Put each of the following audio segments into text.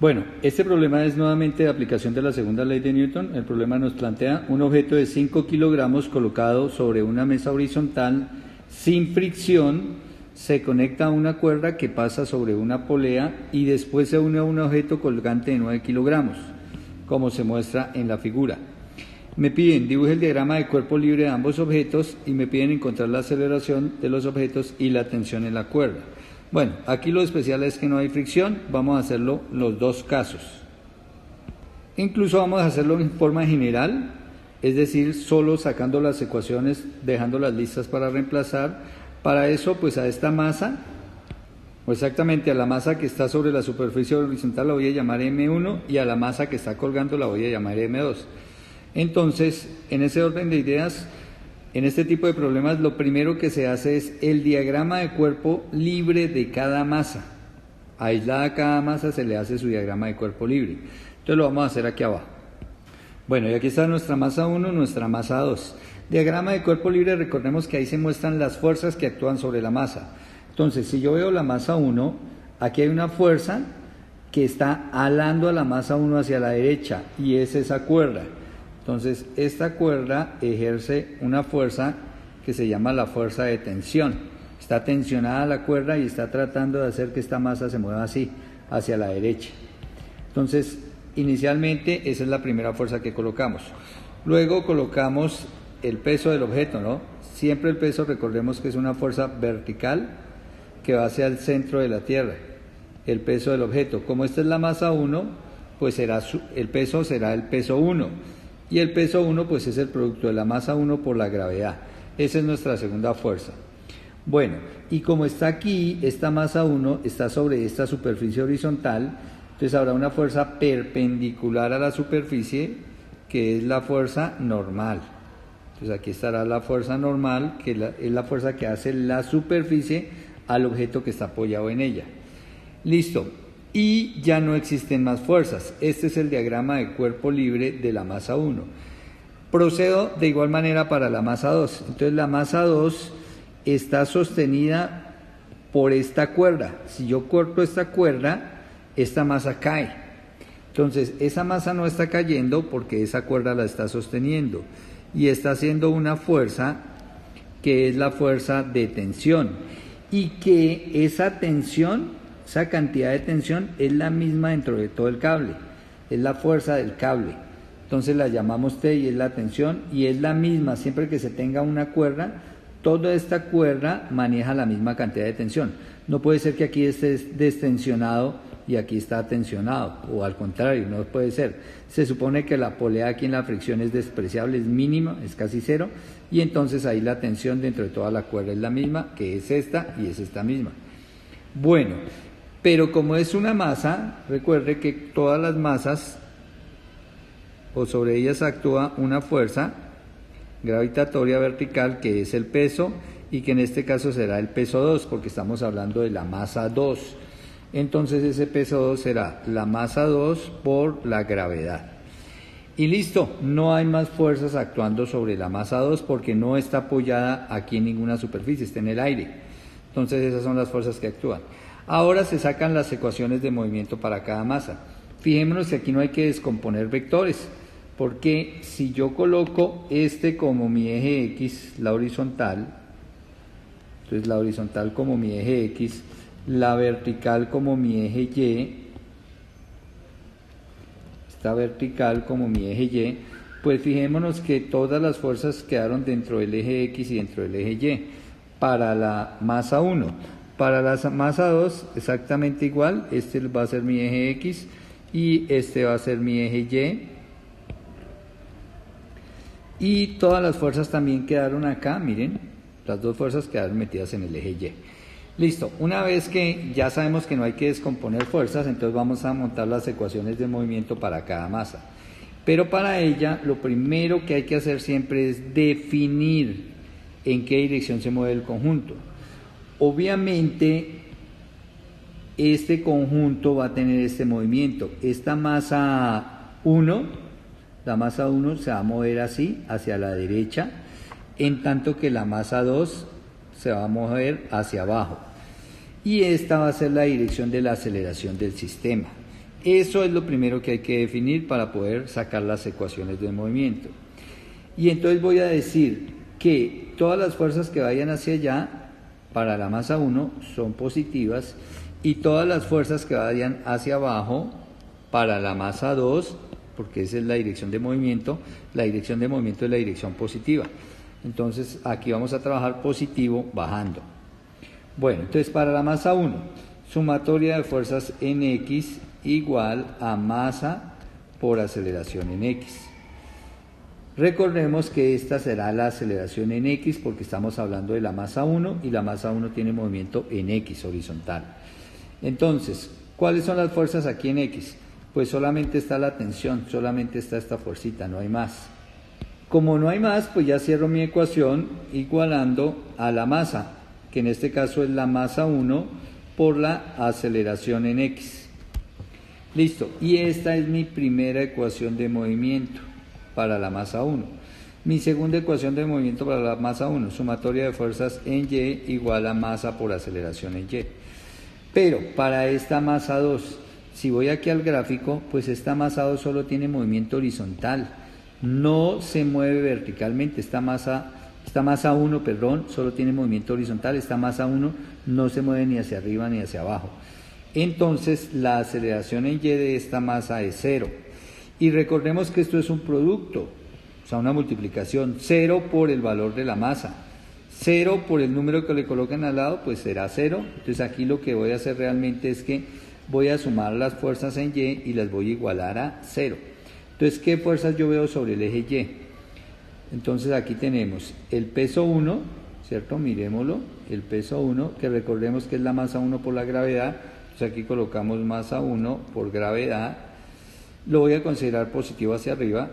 Bueno, este problema es nuevamente de aplicación de la segunda ley de Newton. El problema nos plantea un objeto de 5 kilogramos colocado sobre una mesa horizontal sin fricción, se conecta a una cuerda que pasa sobre una polea y después se une a un objeto colgante de 9 kilogramos, como se muestra en la figura. Me piden, dibuje el diagrama de cuerpo libre de ambos objetos y me piden encontrar la aceleración de los objetos y la tensión en la cuerda. Bueno, aquí lo especial es que no hay fricción, vamos a hacerlo los dos casos. Incluso vamos a hacerlo en forma general, es decir, solo sacando las ecuaciones, dejándolas listas para reemplazar. Para eso, pues a esta masa, o exactamente a la masa que está sobre la superficie horizontal la voy a llamar M1 y a la masa que está colgando la voy a llamar M2. Entonces, en ese orden de ideas, en este tipo de problemas, lo primero que se hace es el diagrama de cuerpo libre de cada masa. Aislada a cada masa se le hace su diagrama de cuerpo libre. Entonces lo vamos a hacer aquí abajo. Bueno, y aquí está nuestra masa 1, nuestra masa 2. Diagrama de cuerpo libre, recordemos que ahí se muestran las fuerzas que actúan sobre la masa. Entonces, si yo veo la masa 1, aquí hay una fuerza que está alando a la masa 1 hacia la derecha, y es esa cuerda. Entonces, esta cuerda ejerce una fuerza que se llama la fuerza de tensión. Está tensionada la cuerda y está tratando de hacer que esta masa se mueva así, hacia la derecha. Entonces, inicialmente, esa es la primera fuerza que colocamos. Luego colocamos el peso del objeto, ¿no? Siempre el peso, recordemos que es una fuerza vertical que va hacia el centro de la Tierra. El peso del objeto. Como esta es la masa 1, pues el peso será el peso 1. Y el peso 1 pues es el producto de la masa 1 por la gravedad. Esa es nuestra segunda fuerza. Bueno, y como está aquí, esta masa 1 está sobre esta superficie horizontal, entonces habrá una fuerza perpendicular a la superficie, que es la fuerza normal. Entonces aquí estará la fuerza normal, que es la fuerza que hace la superficie al objeto que está apoyado en ella. Listo. Y ya no existen más fuerzas. Este es el diagrama de cuerpo libre de la masa 1. Procedo de igual manera para la masa 2. Entonces la masa 2 está sostenida por esta cuerda. Si yo corto esta cuerda, esta masa cae. Entonces esa masa no está cayendo porque esa cuerda la está sosteniendo y está haciendo una fuerza que es la fuerza de tensión, y que esa tensión, esa cantidad de tensión es la misma dentro de todo el cable, es la fuerza del cable. Entonces la llamamos T y es la tensión, y es la misma siempre que se tenga una cuerda. Toda esta cuerda maneja la misma cantidad de tensión. No puede ser que aquí esté destensionado y aquí está tensionado, o al contrario, no puede ser. Se supone que la polea aquí en la fricción es despreciable, es mínima, es casi cero, y entonces ahí la tensión dentro de toda la cuerda es la misma, que es esta y es esta misma. Bueno, pero como es una masa, recuerde que todas las masas, o sobre ellas actúa una fuerza gravitatoria vertical, que es el peso, y que en este caso será el peso 2, porque estamos hablando de la masa 2. Entonces ese peso 2 será la masa 2 por la gravedad. Y listo, no hay más fuerzas actuando sobre la masa 2 porque no está apoyada aquí en ninguna superficie, está en el aire. Entonces esas son las fuerzas que actúan. Ahora se sacan las ecuaciones de movimiento para cada masa. Fijémonos que aquí no hay que descomponer vectores, porque si yo coloco este como mi eje X, la horizontal, entonces la horizontal como mi eje X, la vertical como mi eje Y, esta vertical como mi eje Y, pues fijémonos que todas las fuerzas quedaron dentro del eje X y dentro del eje Y para la masa 1. Para la masa 2 exactamente igual, este va a ser mi eje X y este va a ser mi eje Y. Y todas las fuerzas también quedaron acá, miren, las dos fuerzas quedaron metidas en el eje Y. Listo, una vez que ya sabemos que no hay que descomponer fuerzas, entonces vamos a montar las ecuaciones de movimiento para cada masa. Pero para ella, lo primero que hay que hacer siempre es definir en qué dirección se mueve el conjunto. Obviamente, este conjunto va a tener este movimiento. Esta masa 1, la masa 1 se va a mover así, hacia la derecha, en tanto que la masa 2 se va a mover hacia abajo. Y esta va a ser la dirección de la aceleración del sistema. Eso es lo primero que hay que definir para poder sacar las ecuaciones de movimiento. Y entonces voy a decir que todas las fuerzas que vayan hacia allá para la masa 1 son positivas y todas las fuerzas que vayan hacia abajo para la masa 2, porque esa es la dirección de movimiento es la dirección positiva. Entonces aquí vamos a trabajar positivo bajando. Bueno, entonces para la masa 1, sumatoria de fuerzas en X igual a masa por aceleración en X. Recordemos que esta será la aceleración en X porque estamos hablando de la masa 1 y la masa 1 tiene movimiento en X horizontal. Entonces, ¿cuáles son las fuerzas aquí en X? Pues solamente está la tensión, solamente está esta fuercita, no hay más. Como no hay más, pues ya cierro mi ecuación igualando a la masa, que en este caso es la masa 1 por la aceleración en X. Listo, y esta es mi primera ecuación de movimiento para la masa 1. Mi segunda ecuación de movimiento para la masa 1, sumatoria de fuerzas en Y igual a masa por aceleración en Y. Pero para esta masa 2, si voy aquí al gráfico, pues esta masa 2 solo tiene movimiento horizontal, no se mueve verticalmente. Esta masa 1, solo tiene movimiento horizontal, esta masa 1 no se mueve ni hacia arriba ni hacia abajo. Entonces la aceleración en Y de esta masa es 0. Y recordemos que esto es un producto, o sea, una multiplicación, 0 por el valor de la masa. 0 por el número que le colocan al lado, pues será 0. Entonces aquí lo que voy a hacer realmente es que voy a sumar las fuerzas en Y y las voy a igualar a 0. Entonces, ¿qué fuerzas yo veo sobre el eje Y? Entonces aquí tenemos el peso 1, ¿cierto? Miremoslo, el peso 1, que recordemos que es la masa 1 por la gravedad. Entonces aquí colocamos masa 1 por gravedad. Lo voy a considerar positivo hacia arriba.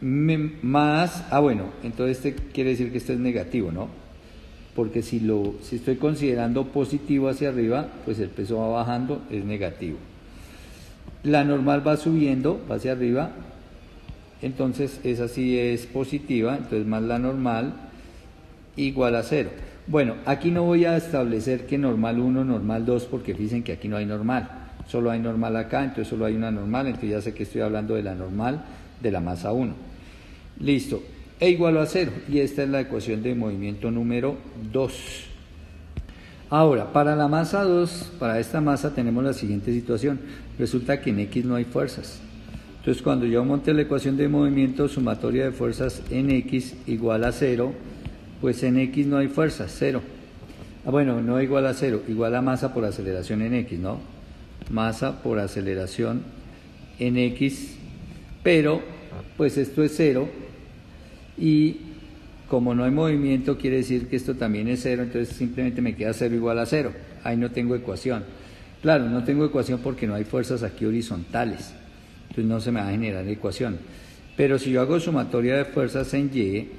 Entonces este quiere decir que esto es negativo, ¿no? Porque si estoy considerando positivo hacia arriba, pues el peso va bajando, es negativo. La normal va subiendo, va hacia arriba, entonces esa sí es positiva, entonces más la normal igual a 0. Bueno, aquí no voy a establecer que normal 1, normal 2, porque fíjense que aquí no hay normal, solo hay normal acá, entonces solo hay una normal, entonces ya sé que estoy hablando de la normal de la masa 1. Listo, e igual a 0, y esta es la ecuación de movimiento número 2. Ahora, para la masa 2, para esta masa tenemos la siguiente situación. Resulta que en X no hay fuerzas. Entonces, cuando yo monte la ecuación de movimiento, sumatoria de fuerzas en X igual a 0, pues en X no hay fuerzas, 0. No igual a 0, igual a masa por aceleración en X, ¿no? Masa por aceleración en X, pero pues esto es 0 y como no hay movimiento quiere decir que esto también es 0, entonces simplemente me queda 0 igual a 0, ahí no tengo ecuación. Claro, no tengo ecuación porque no hay fuerzas aquí horizontales, entonces no se me va a generar ecuación. Pero si yo hago sumatoria de fuerzas en Y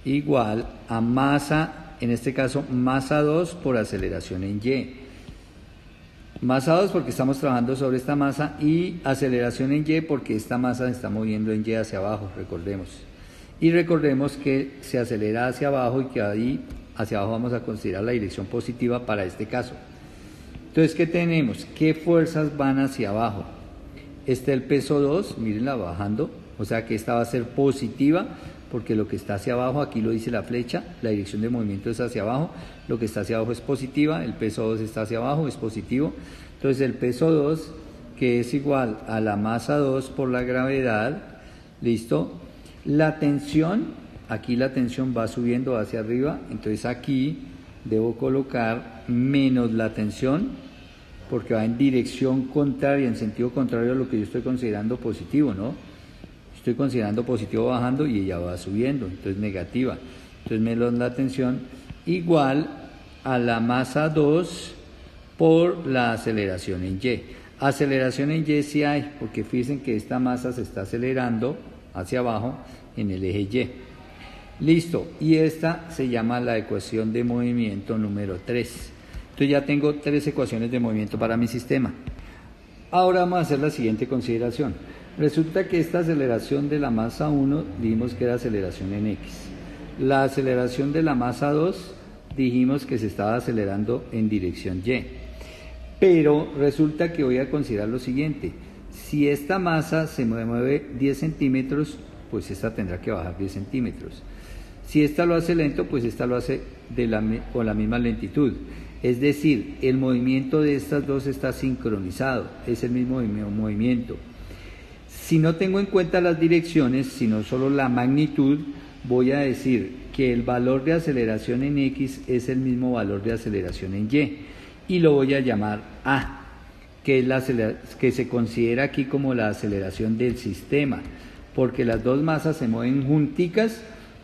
igual a masa, en este caso masa 2 por aceleración en Y. Masa 2 porque estamos trabajando sobre esta masa y aceleración en Y porque esta masa se está moviendo en Y hacia abajo, recordemos. Y recordemos que se acelera hacia abajo y que ahí hacia abajo vamos a considerar la dirección positiva para este caso. Entonces, ¿qué tenemos? ¿Qué fuerzas van hacia abajo? Está el peso 2, mírenla bajando, o sea que esta va a ser positiva porque lo que está hacia abajo, aquí lo dice la flecha, la dirección de movimiento es hacia abajo, lo que está hacia abajo es positiva, el peso 2 está hacia abajo, es positivo. Entonces el peso 2, que es igual a la masa 2 por la gravedad, ¿listo? La tensión, aquí la tensión va subiendo hacia arriba, entonces aquí debo colocar menos la tensión, porque va en dirección contraria, en sentido contrario a lo que yo estoy considerando positivo, ¿no? Estoy considerando positivo bajando y ella va subiendo, entonces negativa. Entonces menos la tensión igual a la masa 2 por la aceleración en Y. Aceleración en Y sí hay, porque fíjense que esta masa se está acelerando hacia abajo en el eje Y. Listo, y esta se llama la ecuación de movimiento número 3. Entonces ya tengo 3 ecuaciones de movimiento para mi sistema. Ahora vamos a hacer la siguiente consideración. Resulta que esta aceleración de la masa 1 dijimos que era aceleración en X. La aceleración de la masa 2 dijimos que se estaba acelerando en dirección Y. Pero resulta que voy a considerar lo siguiente: si esta masa se mueve 10 centímetros, pues esta tendrá que bajar 10 centímetros. Si esta lo hace lento, pues esta lo hace con la misma lentitud. Es decir, el movimiento de estas dos está sincronizado, es el mismo movimiento. Si no tengo en cuenta las direcciones, sino solo la magnitud, voy a decir que el valor de aceleración en X es el mismo valor de aceleración en Y, y lo voy a llamar A, que es que se considera aquí como la aceleración del sistema, porque las dos masas se mueven junticas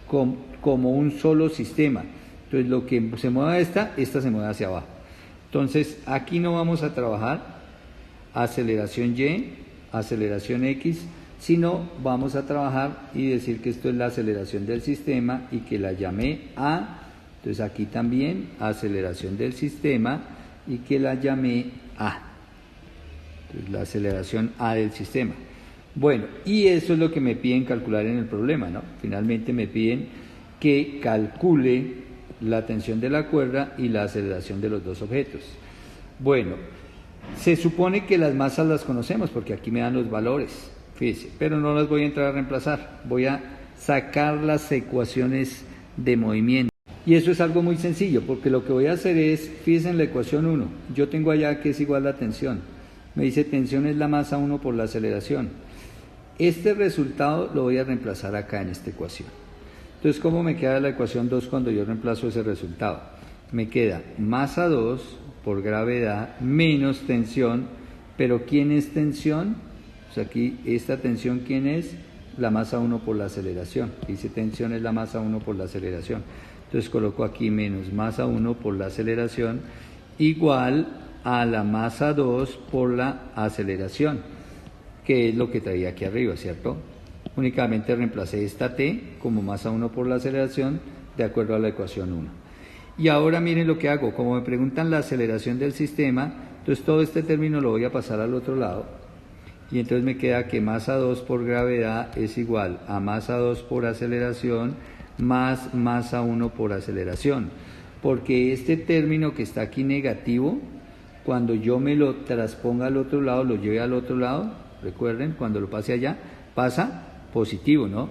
como un solo sistema. Entonces lo que se mueve esta se mueve hacia abajo. Entonces aquí no vamos a trabajar aceleración Y, aceleración X, sino vamos a trabajar y decir que esto es la aceleración del sistema y que la llamé A. Entonces aquí también aceleración del sistema y que la llamé A. Entonces la aceleración A del sistema. Bueno, y eso es lo que me piden calcular en el problema, ¿no? Finalmente me piden que calcule la tensión de la cuerda y la aceleración de los dos objetos. Bueno, se supone que las masas las conocemos porque aquí me dan los valores, fíjense, pero no las voy a entrar a reemplazar, voy a sacar las ecuaciones de movimiento. Y eso es algo muy sencillo, porque lo que voy a hacer es, fíjense en la ecuación 1, yo tengo allá que es igual la tensión, me dice tensión es la masa 1 por la aceleración. Este resultado lo voy a reemplazar acá en esta ecuación. Entonces, ¿cómo me queda la ecuación 2 cuando yo reemplazo ese resultado? Me queda masa 2 por gravedad menos tensión, pero ¿quién es tensión? Pues aquí, esta tensión, ¿quién es? La masa 1 por la aceleración. Dice tensión es la masa 1 por la aceleración. Entonces coloco aquí menos masa 1 por la aceleración igual a la masa 2 por la aceleración, que es lo que traía aquí arriba, ¿cierto? Únicamente reemplacé esta T como masa 1 por la aceleración de acuerdo a la ecuación 1. Y ahora miren lo que hago, como me preguntan la aceleración del sistema, entonces todo este término lo voy a pasar al otro lado y entonces me queda que masa 2 por gravedad es igual a masa 2 por aceleración más masa 1 por aceleración, porque este término que está aquí negativo, cuando yo me lo transponga al otro lado, lo lleve al otro lado, recuerden, cuando lo pase allá, pasa positivo, ¿no?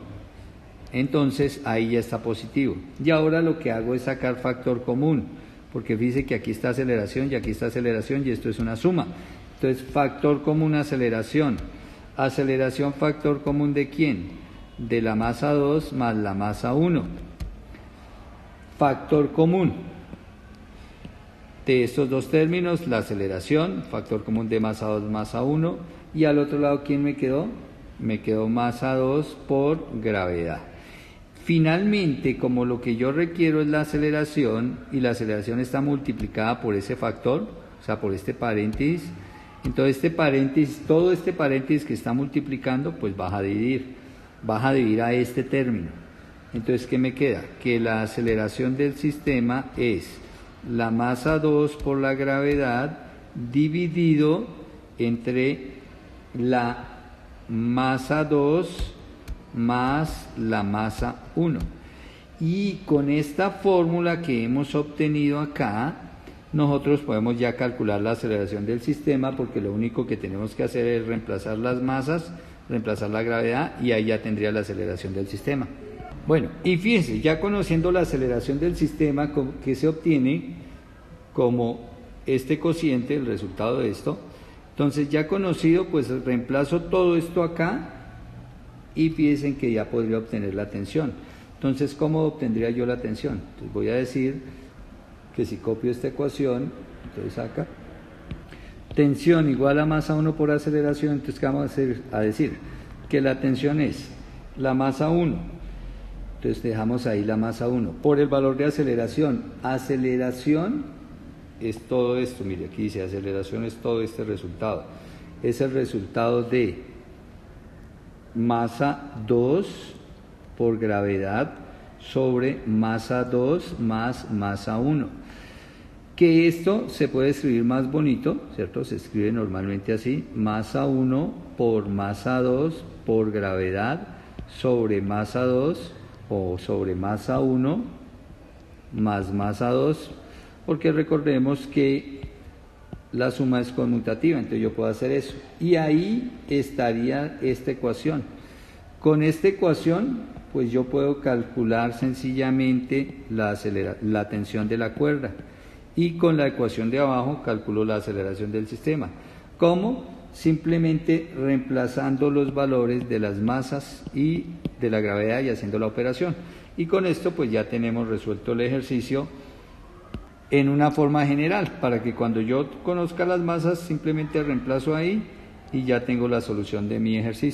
Entonces ahí ya está positivo. Y ahora lo que hago es sacar factor común, porque fíjense que aquí está aceleración y aquí está aceleración y esto es una suma. Entonces factor común aceleración. Aceleración factor común ¿de quién? De la masa 2 más la masa 1. Factor común de estos dos términos, la aceleración, factor común de masa 2 masa 1, y al otro lado ¿quién me quedó? Me quedó masa 2 por gravedad. Finalmente, como lo que yo requiero es la aceleración, y la aceleración está multiplicada por ese factor, o sea, por este paréntesis, entonces este paréntesis, todo este paréntesis que está multiplicando, pues baja a dividir a este término. Entonces, ¿qué me queda? Que la aceleración del sistema es la masa 2 por la gravedad dividido entre la masa 2 más la masa 1. Y con esta fórmula que hemos obtenido acá, nosotros podemos ya calcular la aceleración del sistema, porque lo único que tenemos que hacer es reemplazar las masas, reemplazar la gravedad, y ahí ya tendría la aceleración del sistema. Bueno, y fíjense, ya conociendo la aceleración del sistema que se obtiene como este cociente, el resultado de esto, entonces ya conocido, pues reemplazo todo esto acá y fíjense que ya podría obtener la tensión. Entonces, ¿cómo obtendría yo la tensión? Entonces voy a decir que si copio esta ecuación, entonces acá, tensión igual a masa 1 por aceleración, entonces ¿qué vamos a decir? Que la tensión es la masa 1, entonces dejamos ahí la masa 1, por el valor de aceleración. Aceleración es todo esto, mire, aquí dice aceleración es todo este resultado. Es el resultado de masa 2 por gravedad sobre masa 2 más masa 1. Que esto se puede escribir más bonito, ¿cierto? Se escribe normalmente así, masa 1 por masa 2 por gravedad sobre masa 2 o sobre masa 1 más masa 2, porque recordemos que la suma es conmutativa, entonces yo puedo hacer eso. Y ahí estaría esta ecuación. Con esta ecuación, pues yo puedo calcular sencillamente la tensión de la cuerda. Y con la ecuación de abajo calculo la aceleración del sistema. ¿Cómo? Simplemente reemplazando los valores de las masas y de la gravedad y haciendo la operación. Y con esto pues ya tenemos resuelto el ejercicio en una forma general, para que cuando yo conozca las masas simplemente reemplazo ahí y ya tengo la solución de mi ejercicio.